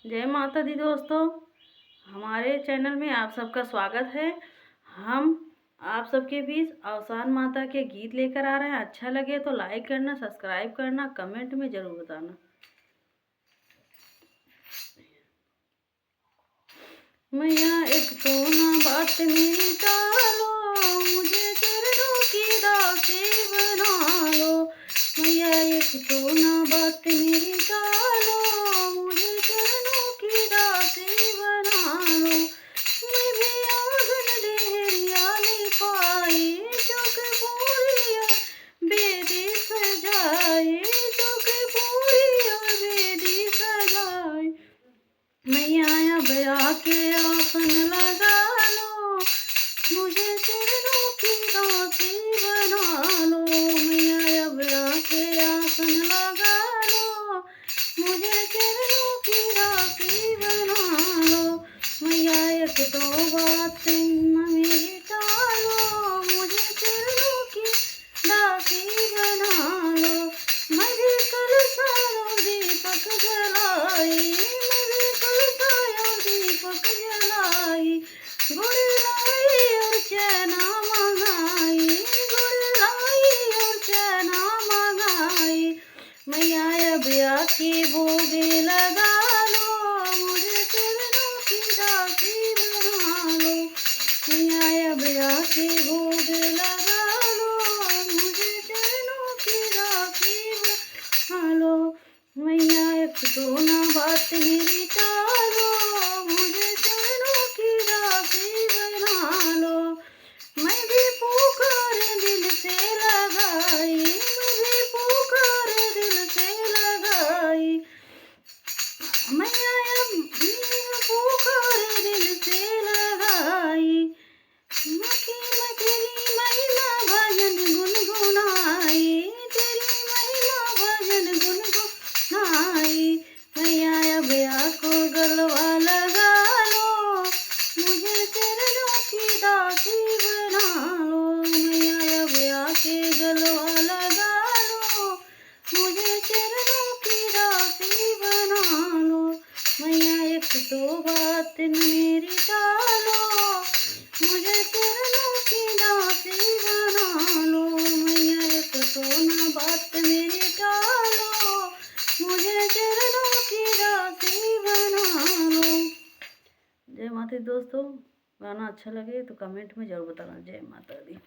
जय माता दी दोस्तों, हमारे चैनल में आप सबका स्वागत है। हम आप सबके बीच अवसान माता के गीत लेकर आ रहे हैं। अच्छा लगे तो लाइक करना, सब्सक्राइब करना, कमेंट में ज़रूर बताना। मैया एक तो ना बात मेरी टालो, मुझे चरणों की दासी बना लो। मैया एक तो ना बात मेरी टालो, मुझे चरणों की दासी बना लो। मैं भी आंगन डेहरिया लिपाई, चौक पूरी और बेदी सजाई, चौक पूरी और बेदी सजाई। मैया अब आके आसन लगा लो, मुझे चरणों की दासी बना लो। मैया अब आके आसन लगा लो, मुझे चरणों की दासी बना लो। मैया एक तो बात न मेरी टालो, मुझे चरणों की दासी बना लो। मैं भी कल सारों दीपक जलाई, गुड़ लाई और चना मंगाई, गुड़ लाई और चना मंगाई। मैया अब आके भोग लगा लो, मुझे चरणों की दासी बना लो। मैया अब आके भोग लगा लो, मुझे चरणों की दासी बना लो। मैया एक तो ना बात मेरी टालो, मुझे चरणों की दासी बना लो। मैं भी पुकार दिल से लगाई, मैं भी पुकार दिल से लगाई। मैया पुकार दिल से लगाई। मैं तेरी महिमा भजन गुनगुनाई, तेरी महिमा भजन गुनगुनाई। मैया अब आको गलवा लगा लो, मुझे चरणों की दासी बना लो। मैया अब आके गलवा लगा लो, मुझे चरणों की दासी बना लो। मैया एक तो बात मेरी टालो, मुझे चरणों की दासी बना लो। मैया एक तो ना बात मेरी टालो, मुझे चरणों की दासी बना लो। जय माता दी दोस्तों, गाना अच्छा लगे तो कमेंट में ज़रूर बताना। जय माता दी।